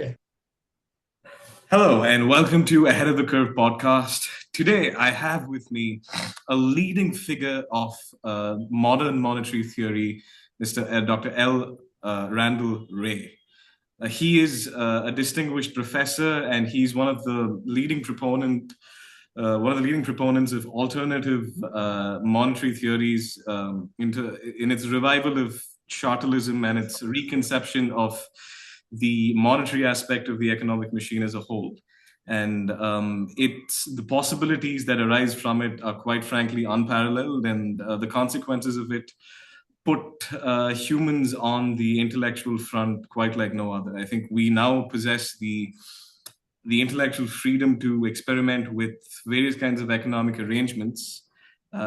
Okay. Hello, and welcome to Ahead of the Curve podcast. Today, I have with me a leading figure of modern monetary theory, Dr. Randall Ray. He is a distinguished professor, and he's one of the leading proponents of alternative monetary theories in its revival of chartalism and its reconception of the monetary aspect of the economic machine as a whole. And the possibilities that arise from it are quite frankly unparalleled, and the consequences of it put humans on the intellectual front quite like no other. I think we now possess the intellectual freedom to experiment with various kinds of economic arrangements,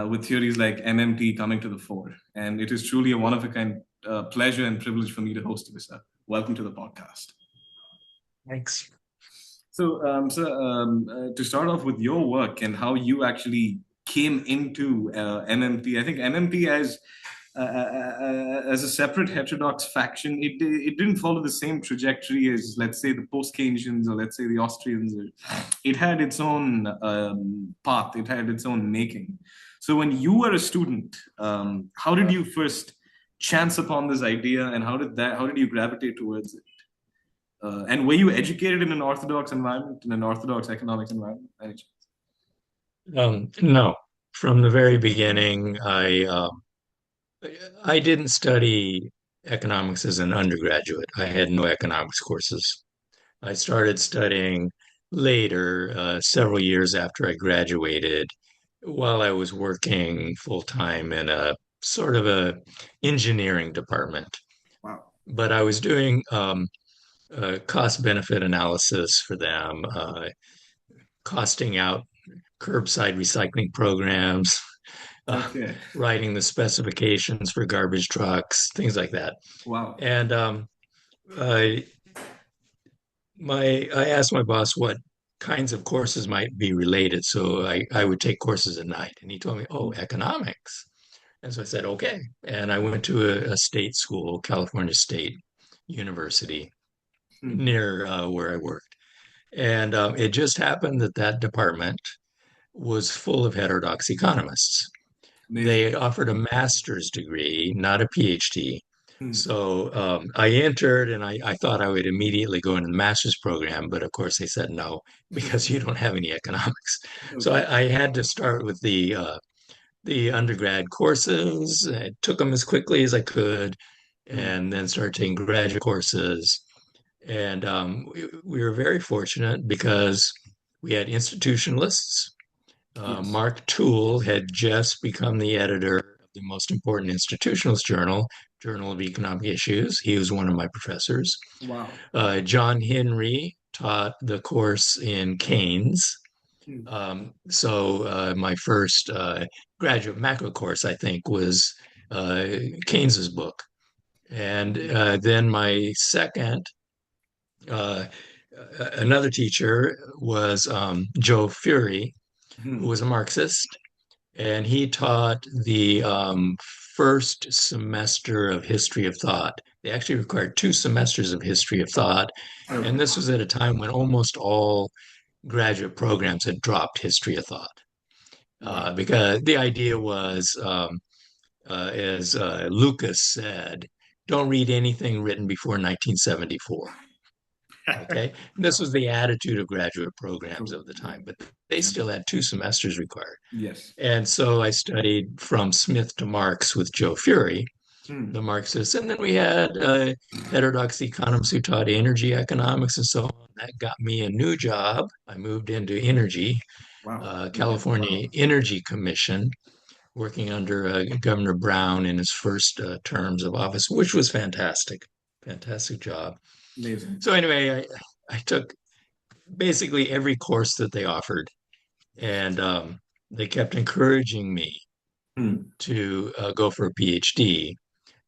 with theories like MMT coming to the fore. And it is truly a one of a kind pleasure and privilege for me to host this. Welcome to the podcast. Thanks. To start off with your work and how you actually came into MMT, I think MMT as a separate heterodox faction, it didn't follow the same trajectory as, let's say, the post-Keynesians or let's say the Austrians. It had its own path. It had its own making. So when you were a student, how did you first chance upon this idea, and how did you gravitate towards it? And were you educated in an orthodox environment, in an orthodox economics environment? No, from the very beginning, I didn't study economics as an undergraduate. I had no economics courses. I started studying later, several years after I graduated, while I was working full time in a sort of a engineering department. Wow. But I was doing cost benefit analysis for them, costing out curbside recycling programs, uh, Okay. writing the specifications for garbage trucks, things like that. Wow. And I I asked my boss what kinds of courses might be related, so I would take courses at night, and he told me, "Oh, economics." And so I said, "Okay," and I went to a state school, California State University, Hmm. near where I worked, and it just happened that that department was full of heterodox economists. Amazing. They offered a master's degree, not a PhD. Hmm. So I entered and I thought I would immediately go into the master's program, but of course they said no because you don't have any economics. So Okay. I had to start with the undergrad courses. I took them as quickly as I could, Hmm. and then started taking graduate courses. And we were very fortunate because we had institutionalists. Yes. Mark Toole had just become the editor of the most important institutionalist journal, Journal of Economic Issues. He was one of my professors. Wow. John Henry taught the course in Keynes. Hmm. My first graduate macro course, I think, was Keynes's book. And then my second, uh, another teacher was Joe Fury, who Hmm. was a Marxist, and he taught the first semester of history of thought. They actually required 2 semesters of history of thought, and Okay. this was at a time when almost all graduate programs had dropped history of thought, Wow. because the idea was, as Lucas said, don't read anything written before 1974. Okay. And this was the attitude of graduate programs of the time, but they still had 2 semesters required. Yes. And so I studied from Smith to Marx with Joe Fury, Hmm. the Marxists. And then we had heterodox economists who taught energy economics and so on. That got me a new job. I moved into energy, Wow. Okay. California Energy Commission, working under Governor Brown in his first terms of office, which was fantastic. Fantastic job. Amazing. So anyway, I took basically every course that they offered, and they kept encouraging me Hmm. to go for a PhD.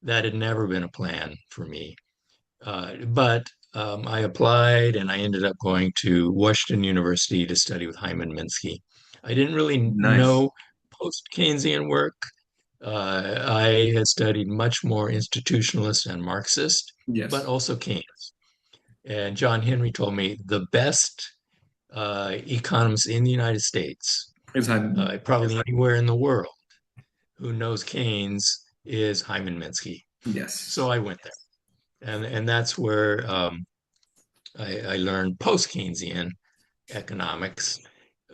That had never been a plan for me. But I applied and I ended up going to Washington University to study with Hyman Minsky. I didn't really Nice. know post Keynesian work. I had studied much more institutionalist and Marxist, but Yes. also Keynes. And John Henry told me the best economist in the United States, It's had. probably anywhere in the world, who knows Keynes is Hyman Minsky. So Yes. I went there, and that's where I learned post Keynesian economics.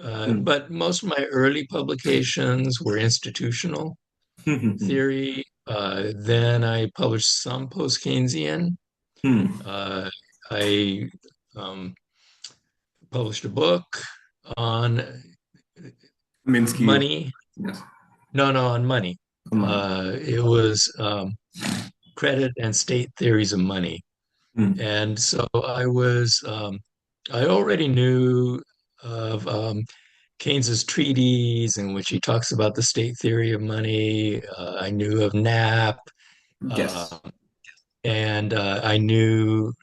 Mm. But most of my early publications were institutional theory. Then I published some post Keynesian. Hmm. Uh, I um, published a book on Minsky. money. Yes. No, no, on money. Come on. It was credit and state theories of money. Hmm. And so I already knew of Keynes's treatise in which he talks about the state theory of money. I knew of Knapp, uh, Yes. and I knew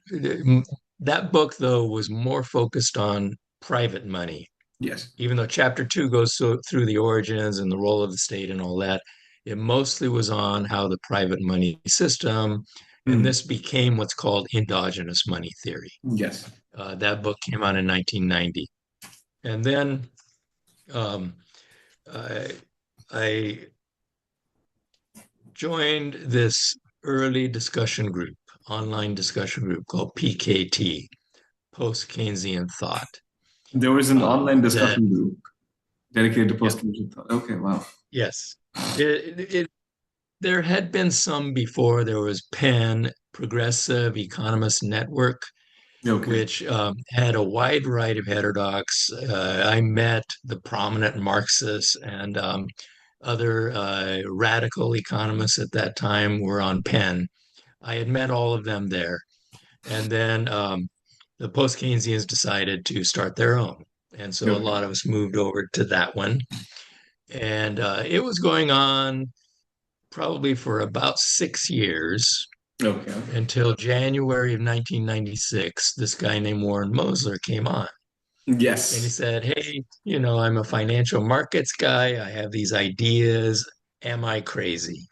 that book, though, was more focused on private money. Yes. Even though chapter two goes through the origins and the role of the state and all that, it mostly was on how the private money system, and Hmm. this became what's called endogenous money theory. Yes. That book came out in 1990. And then um, I, I joined this early discussion group, online discussion group called PKT, Post Keynesian Thought. There was an online That discussion group dedicated to Yeah, post-colonial thought. Okay, wow. yes, there had been some before. There was Penn, Progressive Economist Network, Okay. which had a wide variety of heterodox. I met the prominent Marxists and other radical economists at that time were on Penn. I had met all of them there. And then the post Keynesians decided to start their own. And so a Okay. lot of us moved over to that one. And it was going on probably for about 6 years Okay. until January of 1996. This guy named Warren Mosler came on and he Yes. said, "Hey, I'm a financial markets guy. I have these ideas. Am I crazy?"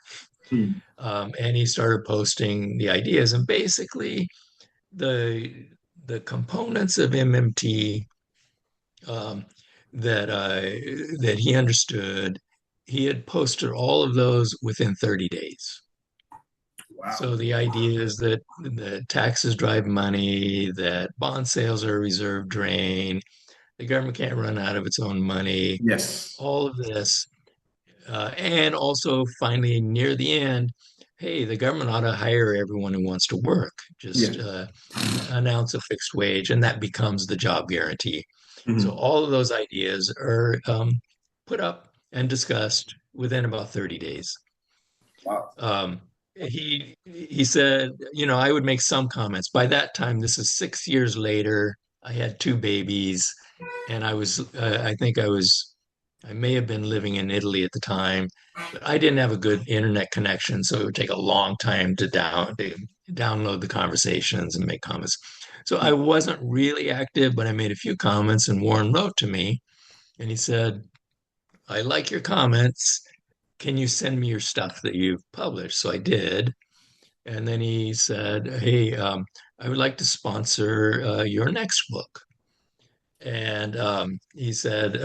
Hmm. And he started posting the ideas. And basically, the components of MMT um, that he understood, he had posted all of those within 30 days. Wow. So the idea is that the taxes drive money, that bond sales are a reserve drain, the government can't run out of its own money, Yes. all of this. And also, finally, near the end, hey, the government ought to hire everyone who wants to work. Just Yes. announce a fixed wage, and that becomes the job guarantee. So Hmm. all of those ideas are put up and discussed within about 30 days. Wow. Um, he said, I would make some comments. By that time, this is 6 years later. I had two babies, and I may have been living in Italy at the time, but I didn't have a good internet connection, so it would take a long time to download the conversations and make comments. So I wasn't really active, but I made a few comments, and Warren wrote to me, and he said, "I like your comments. Can you send me your stuff that you've published?" So I did. And then he said, "Hey, I would like to sponsor your next book." And he said,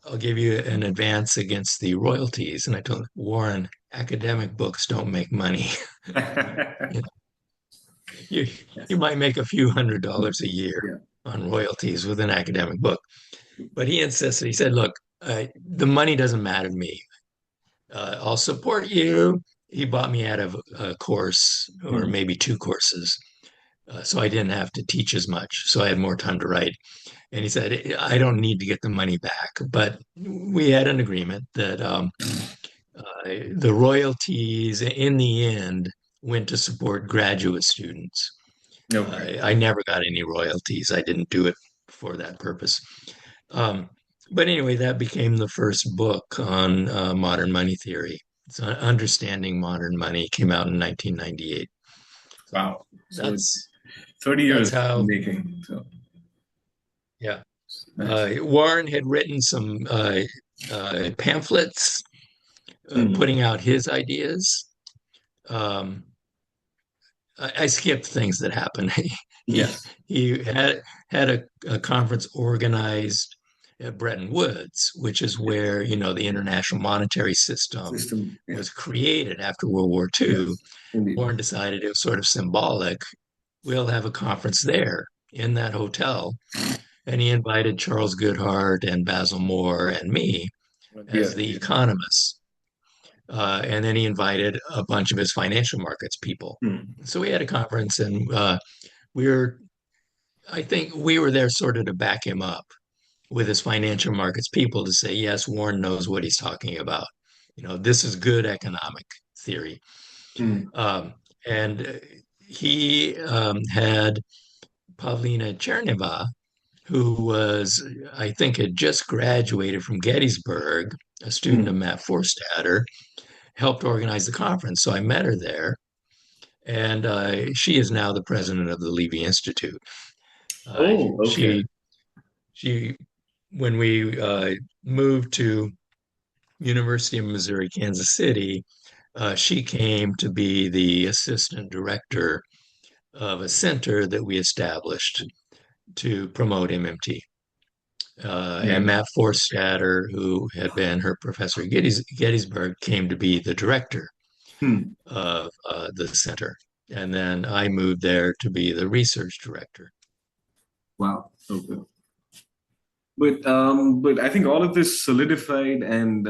"I'll give you an advance against the royalties." And I told him, "Warren, academic books don't make money. You know, you, you Yes. might make a few $100s a year Yeah. on royalties with an academic book." But he insisted, he said, "Look, the money doesn't matter to me. I'll support you." He bought me out of a course or Hmm. maybe two courses. So I didn't have to teach as much. So I had more time to write. And he said, "I don't need to get the money back." But we had an agreement that the royalties in the end went to support graduate students. Okay. I never got any royalties. I didn't do it for that purpose. Um, but anyway, that became the first book on modern money theory. So Understanding Modern Money came out in 1998. So Wow. So it's that's 30 that's years how, making. So yeah. nice. Warren had written some pamphlets Hmm. putting out his ideas. Um, I skipped things that happened. He Yes. he had a conference organized at Bretton Woods, which is where, the international monetary system System. Yeah. was created after World War II. Yes. Indeed. Warren decided it was sort of symbolic. We'll have a conference there in that hotel. And he invited Charles Goodhart and Basil Moore and me as Yeah. the Yeah. economists. And then he invited a bunch of his financial markets people. Hmm. So we had a conference, and we were, I think we were there sort of to back him up with his financial markets people to say, yes, Warren knows what he's talking about. This is good economic theory. Hmm. Um, and he had Pavlina Cherneva, who was, I think, had just graduated from Gettysburg, a student of Hmm. Matt Forstater, helped organize the conference. So I met her there, and she is now the president of the Levy Institute. Uh, Oh, okay. she she when we moved to University of Missouri Kansas City, she came to be the assistant director of a center that we established to promote MMT. And Right. Matt Forstater, who had been her professor at Gettysburg, came to be the director Hmm. of the center. And then I moved there to be the research director. Wow. Okay. But I think all of this solidified, and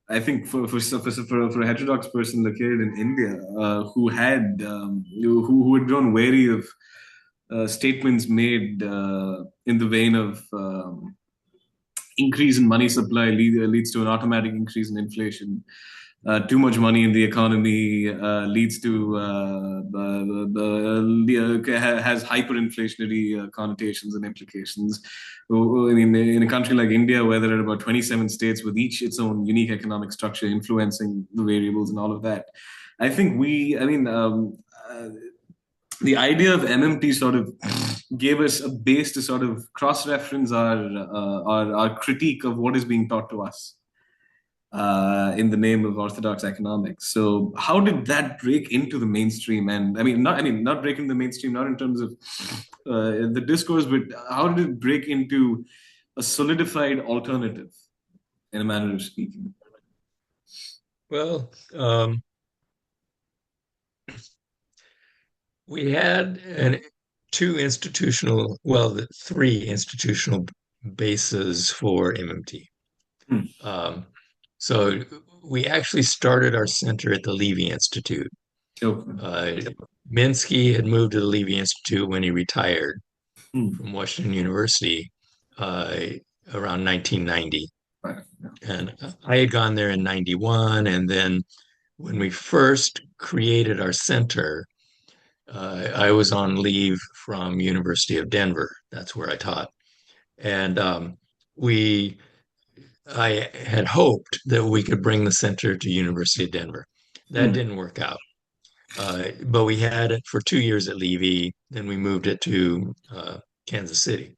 I think for a heterodox person located in India, who had grown wary of statements made in the vein of increase in money supply leads to an automatic increase in inflation. Too much money in the economy leads to has hyperinflationary connotations and implications. I mean, in a country like India, where there are about 27 states with each its own unique economic structure influencing the variables and all of that, I think the idea of MMT sort of gave us a base to sort of cross-reference our critique of what is being taught to us in the name of orthodox economics. So how did that break into the mainstream? And not break into the mainstream, not in terms of the discourse, but how did it break into a solidified alternative, in a manner of speaking? Well, we had three institutional bases for MMT. Hmm. Um, so we actually started our center at the Levy Institute. Okay. Uh, Minsky had moved to the Levy Institute when he retired Hmm. from Washington University uh, around 1990. Right. Yeah. And I had gone there in 91. And then when we first created our center, I was on leave from University of Denver. That's where I taught. And we I had hoped that we could bring the center to University of Denver. That Hmm. didn't work out. But we had it for 2 years at Levy, then we moved it to Kansas City.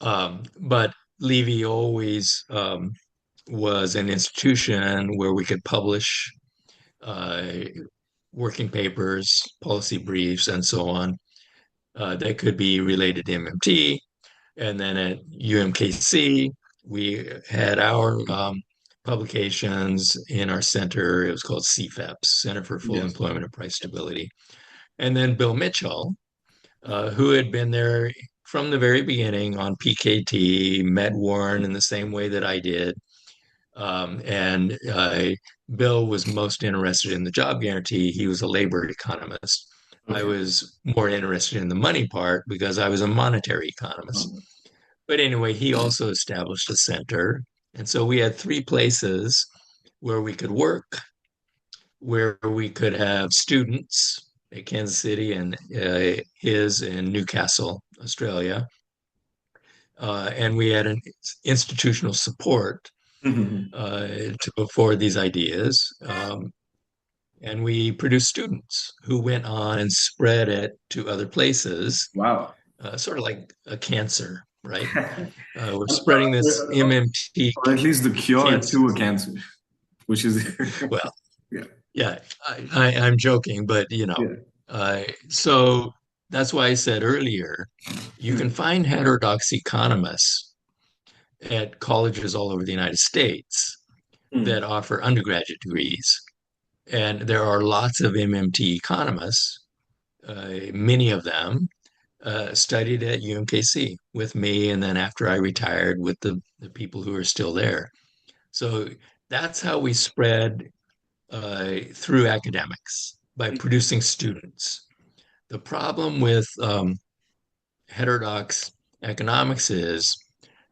But Levy always was an institution where we could publish uh, working papers, policy briefs, and so on that could be related to MMT. And then at UMKC, we had our publications in our center. It was called CFEPS, Center for Full Yes. Employment and Price Stability. And then Bill Mitchell, who had been there from the very beginning on PKT, met Warren in the same way that I did. And Bill was most interested in the job guarantee. He was a labor economist. I Okay. was more interested in the money part because I was a monetary economist. But anyway, he also established a center. And so we had three places where we could work, where we could have students at Kansas City and his in Newcastle, Australia. And we had an institutional support Mhm. to put forward these ideas. And we produced students who went on and spread it to other places, Wow. sort of like a cancer, right? We're spreading this MMT Or at least the cure cancer. to a cancer, which is Well, yeah. Yeah, I'm joking, but Yeah. so that's why I said earlier, you can Hmm. find heterodox economists at colleges all over the United States Hmm. that offer undergraduate degrees. And there are lots of MMT economists, many of them studied at UMKC with me, and then after I retired, with the people who are still there. So that's how we spread through academics by producing students. The problem with heterodox economics is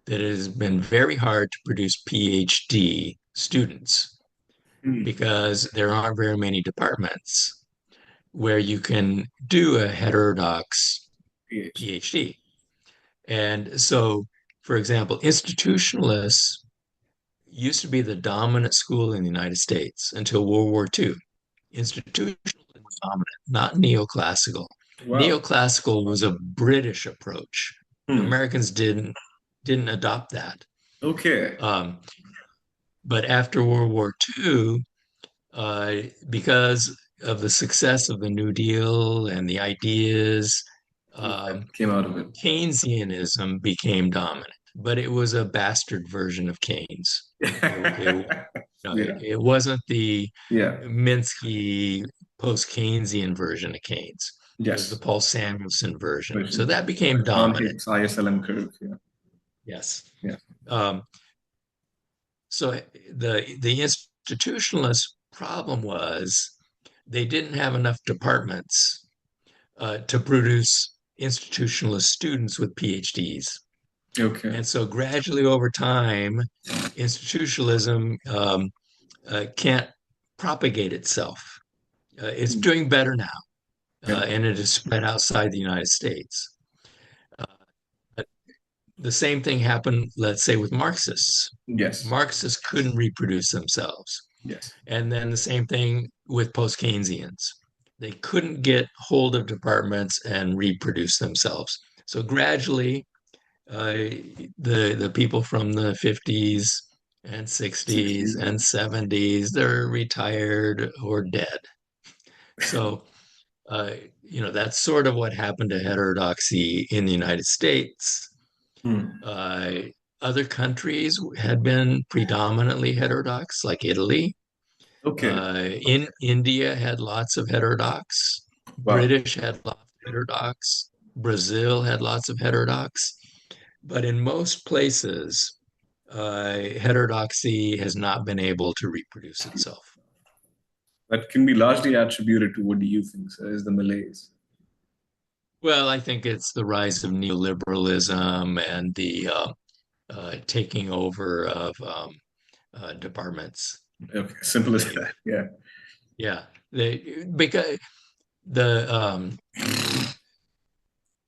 that it has been very hard to produce PhD students Hmm. because there aren't very many departments where you can do a heterodox PhD. PhD. And so, for example, institutionalists used to be the dominant school in the United States until World War II. Institutional was dominant, not neoclassical. Wow. Neoclassical was a British approach. Hmm. Americans didn't adopt that. Okay. Um, but after World War II, because of the success of the New Deal and the ideas, That um, came out of it. Keynesianism became dominant. But it was a bastard version of Keynes. Yeah. It wasn't the Yeah. Minsky post-Keynesian version of Keynes. It was the Yes. Paul Samuelson version. So Version. that became John dominant. Hicks, ISLM curve. Yeah. Yes. Yeah. Um, so the institutionalist problem was they didn't have enough departments to produce institutionalist students with PhDs. Okay. And so gradually over time, institutionalism can't propagate itself. It's Hmm. doing better now, Yeah. and it is spread outside the United States. Uh, the same thing happened, let's say, with Marxists. Yes. Marxists couldn't reproduce themselves. Yes. And then the same thing with post Keynesians. They couldn't get hold of departments and reproduce themselves. So gradually, the people from the 50s and 60s 60s. and 70s, they're retired or dead. So uh, that's sort of what happened to heterodoxy in the United States. Hmm. Uh, Other countries had been predominantly heterodox, like Italy. Okay. In India had lots of heterodox. Wow. British had lots of heterodox. Brazil had lots of heterodox. But in most places, heterodoxy has not been able to reproduce itself. That can be largely attributed to, what do you think, sir, is the malaise? Well, I think it's the rise of neoliberalism and the taking over of departments. Okay. Simple as They, that. Yeah. yeah, because the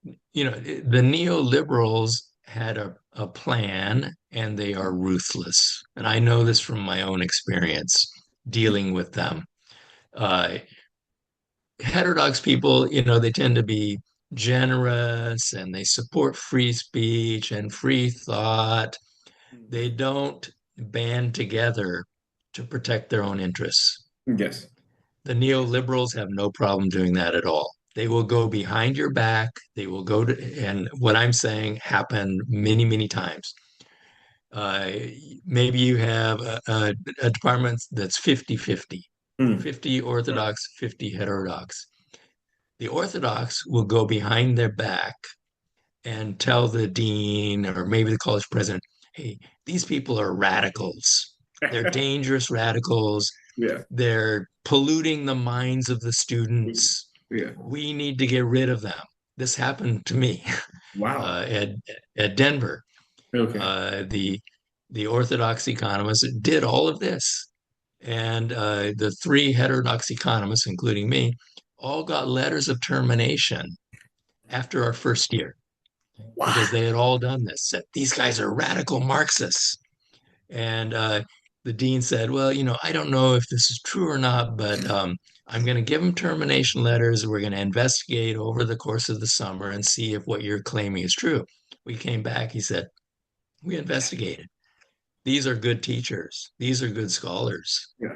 the neoliberals had a plan and they are ruthless. And I know this from my own experience dealing with them. Uh, Heterodox people, they tend to be generous and they support free speech and free thought. They don't band together to protect their own interests. Yes. The neoliberals have no problem doing that at all. They will go behind your back. They will go to, and what I'm saying happened many, many times. Uh, Maybe you have a department that's 50-50, Hmm. 50 Orthodox, 50 heterodox. The Orthodox will go behind their back and tell the dean or maybe the college president, hey, these people are radicals. They're dangerous radicals. Yeah. They're polluting the minds of the students. Yeah. We need to get rid of them. This happened to me Wow. uh, at, at Denver. Okay. The Orthodox economists did all of this. And the three heterodox economists, including me, all got letters of termination after our first year Wow. because they had all done this. Said, these guys are radical Marxists. And the dean said, well, I don't know if this is true or not, but I'm going to give them termination letters. We're going to investigate over the course of the summer and see if what you're claiming is true. We came back. He said, we investigated. These are good teachers. These are good scholars. Yeah.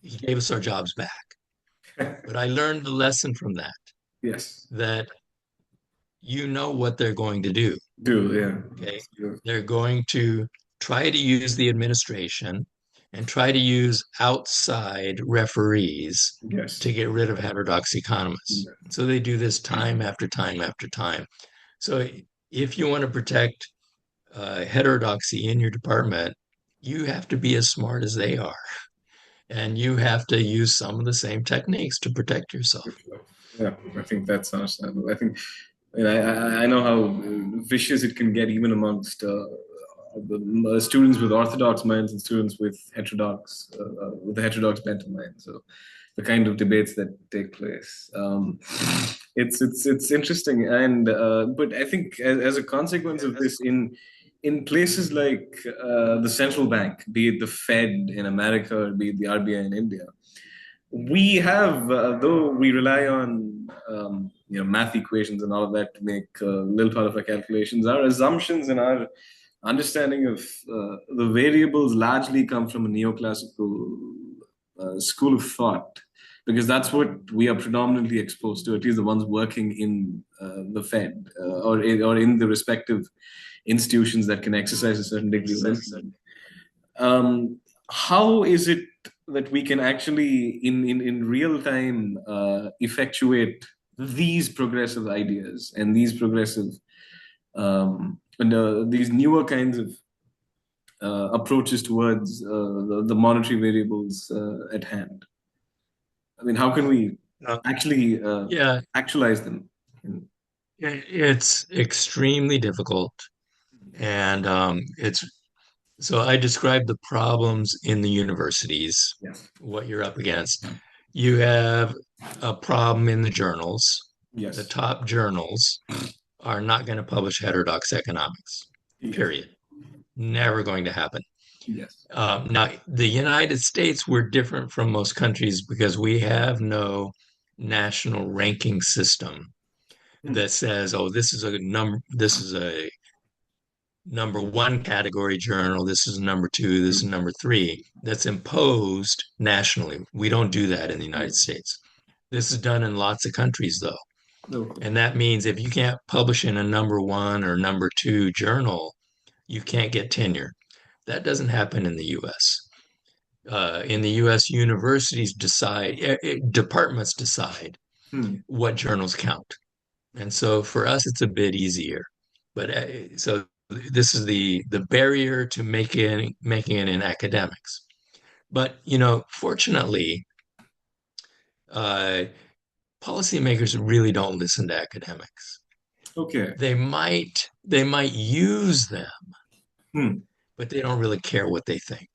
he gave us our jobs back. But I learned the lesson from that, Yes. that you know what they're going to do. Do, yeah. Okay. They're going to try to use the administration and try to use outside referees Yes. to get rid of heterodox economists. So they do this time after time after time. So if you want to protect heterodoxy in your department, you have to be as smart as they are. And you have to use some of the same techniques to protect yourself. Yeah, I think that's understandable. I think, and I know how vicious it can get even amongst students with orthodox minds and students with the heterodox bent of mind. So the kind of debates that take place, it's interesting, and but I think as a consequence of this, in places like the central bank, be it the Fed in America or be it the RBI in India, we have, though we rely on math equations and all of that to make a little part of our calculations, our assumptions and our understanding of the variables largely come from a neoclassical school of thought, because that's what we are predominantly exposed to, at least the ones working in the Fed or in the respective institutions that can exercise a certain degree of influence. How is it that we can actually, in real time, effectuate these progressive ideas and these progressive and these newer kinds of approaches towards the monetary variables at hand? I mean, how can we Uh, actually yeah, actualize them? it's extremely difficult. And it's so I described the problems in the universities, Yes. what you're up against. You have a problem in the journals. The Yes. top journals are not going to publish heterodox economics, Yes. period. Never going to happen. Yes. Now, the United States, we're different from most countries because we have no national ranking system Hmm. that says, oh, this is a number one category journal, this is number two, this is number three, that's imposed nationally. We don't do that in the United States. This is done in lots of countries, though. Okay. And that means if you can't publish in a number one or number two journal, you can't get tenure. That doesn't happen in the US. In the US, universities decide, departments decide Hmm. what journals count. And so for us, it's a bit easier. But so this is the barrier to making it in academics. But fortunately, uh, policymakers really don't listen to academics. Okay. They might use them, Hmm. but they don't really care what they think.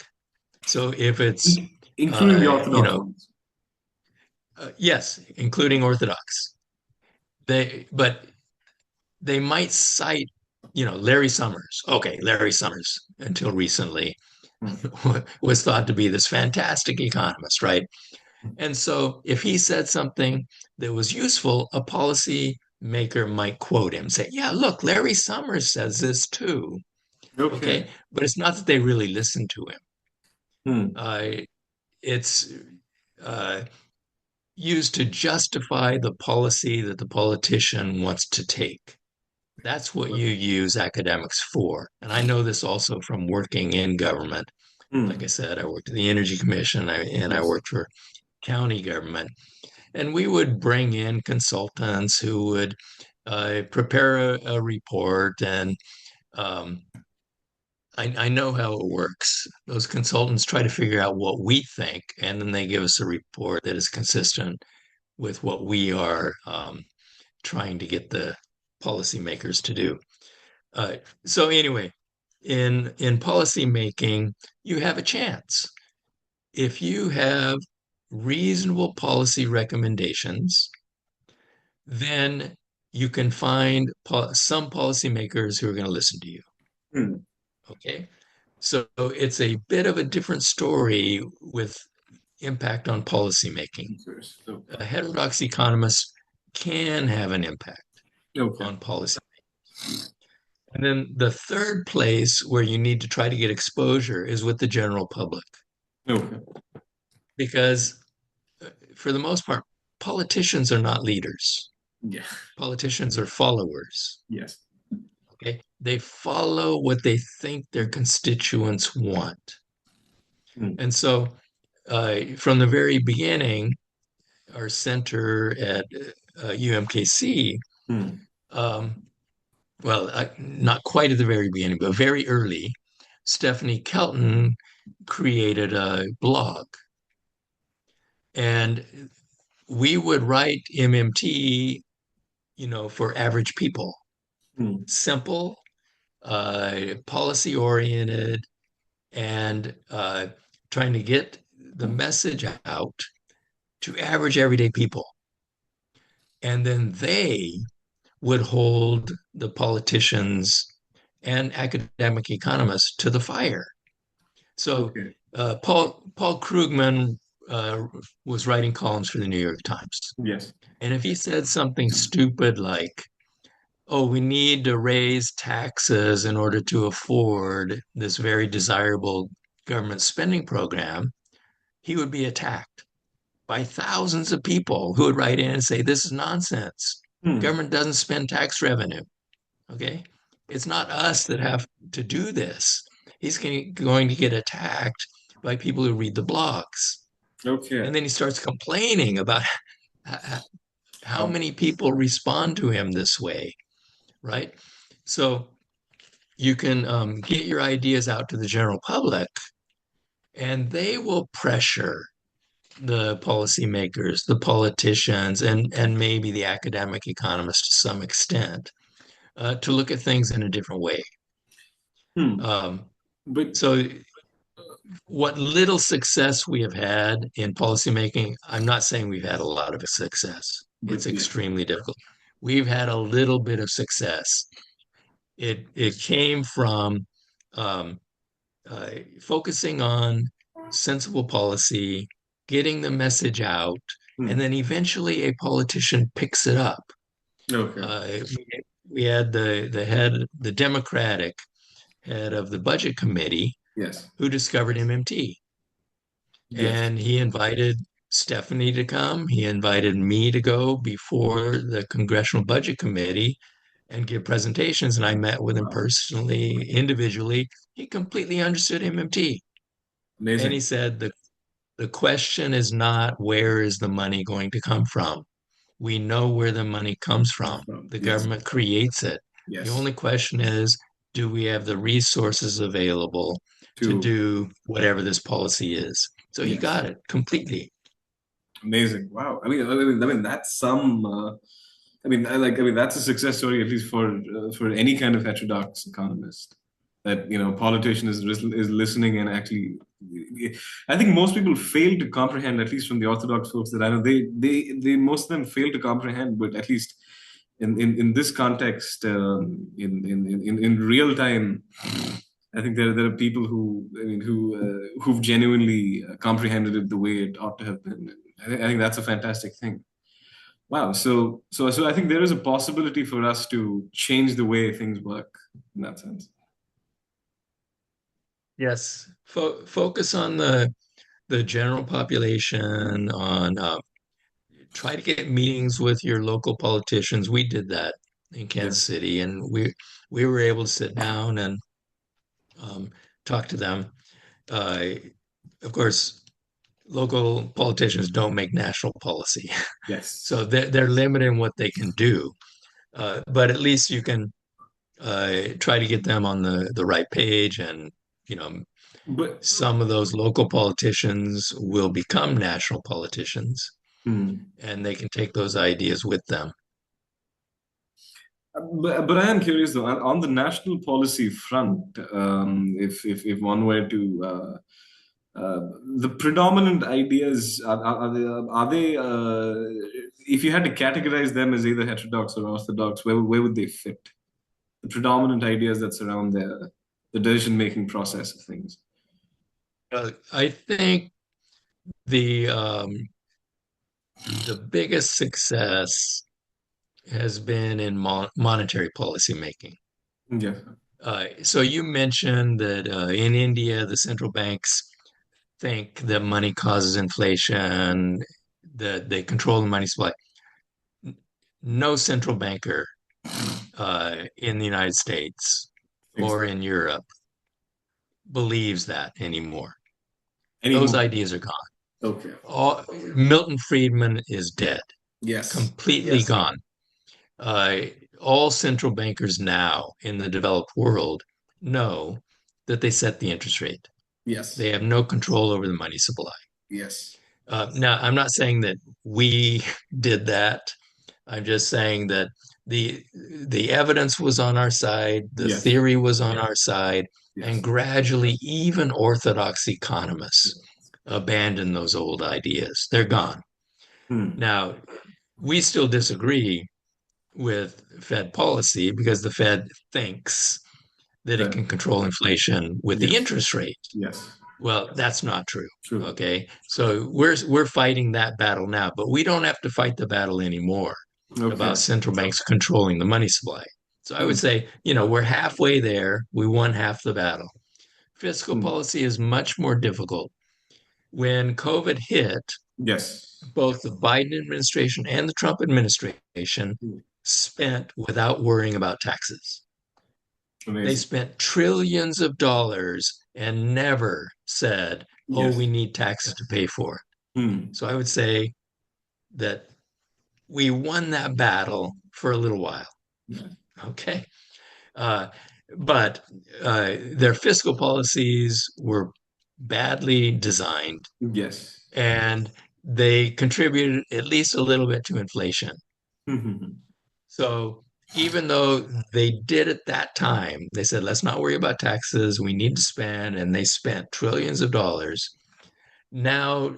So if it's Including the you orthodox know ones. yes, including Orthodox, but they might cite Larry Summers. Okay, Larry Summers until recently Hmm. was thought to be this fantastic economist, right? And so if he said something that was useful, a policy maker might quote him, say, yeah, look, Larry Summers says this too. Okay. Okay. But it's not that they really listen to him. Hmm. Uh, it's uh, used to justify the policy that the politician wants to take. That's what you use academics for. And I know this also from working in government. Like I Hmm. said, I worked at the Energy Commission and I Yes. worked for county government. And we would bring in consultants who would prepare a report. And um, I know how it works. Those consultants try to figure out what we think, and then they give us a report that is consistent with what we are trying to get the policymakers to do. Uh, so anyway, in policy making, you have a chance. If you have reasonable policy recommendations, then you can find some policymakers who are going to listen to you. Hmm. Okay. So it's a bit of a different story with impact on policymaking. Interesting. A heterodox economist can have an impact Okay. on policy. And then the third place where you need to try to get exposure is with the general public. Okay. because for the most part, politicians are not leaders. Yeah. Politicians are followers. Yes. Okay. They follow what they think their constituents want. Hmm. And so from the very beginning, our center at UMKC, Hmm. um, well, not quite at the very beginning, but very early, Stephanie Kelton created a blog. And we would write MMT, for average people, Hmm. simple, policy oriented, and trying to get the message out to average everyday people. And then they would hold the politicians and academic economists to the fire. So Okay. Paul Krugman uh, was writing columns for the New York Times. Yes. And if he said something stupid like, oh, we need to raise taxes in order to afford this very desirable government spending program, he would be attacked by thousands of people who would write in and say, this is nonsense. Hmm. Government doesn't spend tax revenue. Okay. It's not us that have to do this. He's going to get attacked by people who read the blogs. Okay. And then he starts complaining about how Um, many people respond to him this way, right? So you can get your ideas out to the general public, and they will pressure the policymakers, the politicians, and maybe the academic economists to some extent to look at things in a different way. hmm. Um, But so, what little success we have had in policymaking, I'm not saying we've had a lot of success. but It's yeah. extremely difficult. We've had a little bit of success. It came from um, focusing on sensible policy, getting the message out, and Hmm. then eventually a politician picks it up. Okay. Uh, we had the head, the Democratic head of the Budget Committee, Yes. who discovered MMT, Yes. and he invited Stephanie to come. He invited me to go before the Congressional Budget Committee and give presentations. And I met with him Wow. personally, individually. He completely understood MMT. And he Amazing. said the question is not where is the money going to come from? We know where the money comes from. The Yes. government creates it. The Yes. only question is, do we have the resources available to To do whatever this policy is? So he yes. got it completely. Amazing. Wow. I mean, that's some. I mean, that's a success story, at least for any kind of heterodox economist. That politician is listening and actually. I think most people fail to comprehend, at least from the orthodox folks that I know. They most of them fail to comprehend, but at least in this context, in real time, I think there are people who I mean who've genuinely comprehended it the way it ought to have been. I think that's a fantastic thing. Wow. So I think there is a possibility for us to change the way things work in that sense. Yes. Focus on the general population, on try to get meetings with your local politicians. We did that in Kansas Yes. City, and we were able to sit down and um, talk to them. Uh, of course, local politicians don't make national policy, Yes. so they're limited in what they can do. But at least you can try to get them on the right page, and you know, But some of those local politicians will become national politicians, hmm. and they can take those ideas with them. But I am curious though, on the national policy front, if one were to the predominant ideas if you had to categorize them as either heterodox or orthodox, where would they fit? The predominant ideas that surround the decision making process of things. I think the biggest success has been in monetary policy making. Yeah. So you mentioned that in India, the central banks think that money causes inflation, that they control the money supply. No central banker in the United States Thanks. or in Europe believes that anymore. Those Anymore. ideas are gone. Okay. Milton Friedman is dead, Yes. completely gone. Uh, all central bankers now in the developed world know that they set the interest rate. Yes. They have no control over the money supply. Yes. Now, I'm not saying that we did that. I'm just saying that the evidence was on our side, the Yes. theory was on our side, and Yes. gradually, even orthodox economists abandoned those old ideas. They're gone. Hmm. Now, we still disagree with Fed policy because the Fed thinks that it That, can control inflation with the yes. interest rate. Yes. Well, that's not true. True. Okay. So we're fighting that battle now, but we don't have to fight the battle anymore Okay. about central banks controlling the money supply. So I would Hmm. say, we're halfway there. We won half the battle. Fiscal Hmm. policy is much more difficult. When COVID hit, Yes. both the Biden administration and the Trump administration Hmm. spent without worrying about taxes. They Amazing. spent trillions of dollars and never said, oh, we Yes. need taxes to pay for it. Hmm. So I would say that we won that battle for a little while. Okay. Uh, but their fiscal policies were badly designed Yes. and they contributed at least a little bit to inflation. Hmm. So even though they did at that time, they said, let's not worry about taxes. We need to spend, and they spent trillions of dollars. Now,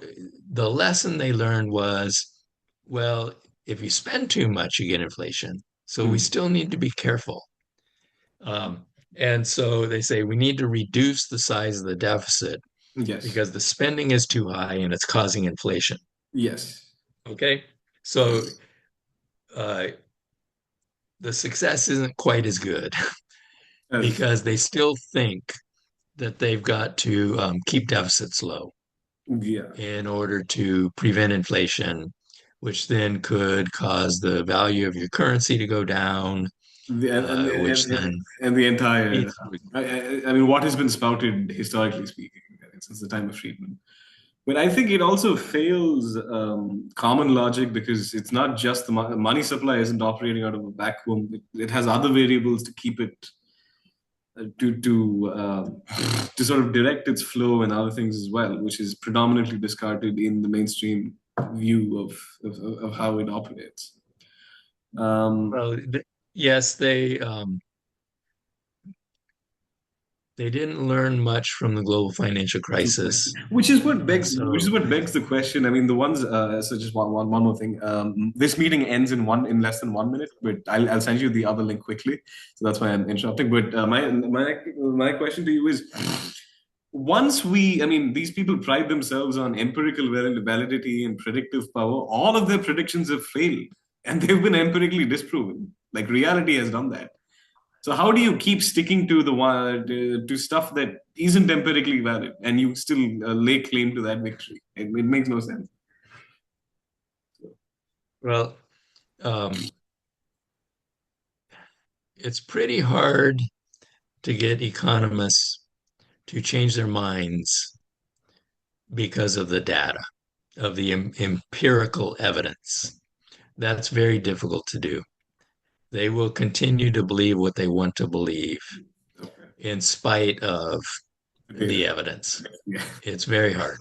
the lesson they learned was, well, if you spend too much, you get inflation. So we Hmm. still need to be careful. Um, and so they say we need to reduce the size of the deficit Yes. because the spending is too high and it's causing inflation. Yes. Okay. So uh, the success isn't quite as good As because they still think that they've got to keep deficits low yeah. in order to prevent inflation, which then could cause the value of your currency to go down, The, which then and the entire, eats. I mean, what has been spouted historically speaking since the time of Friedman. But I think it also fails common logic because it's not just the money supply isn't operating out of a vacuum. It has other variables to keep it to sort of direct its flow and other things as well, which is predominantly discarded in the mainstream view of how it operates. Um, Well, yes, they didn't learn much from the global financial crisis, and which is so what begs the question. I mean, the ones so just one more thing. This meeting ends in less than 1 minute, but I'll send you the other link quickly. So that's why I'm interrupting. But my question to you is, once I mean, these people pride themselves on empirical validity and predictive power. All of their predictions have failed, and they've been empirically disproven. Like reality has done that. So how do you keep sticking to to stuff that isn't empirically valid, and you still lay claim to that victory? It makes no sense. well, um, it's pretty hard to get economists to change their minds because of the data, of the empirical evidence. That's very difficult to do. They will continue to believe what they want to believe Okay. in spite of The the data. evidence. Yeah. It's very hard.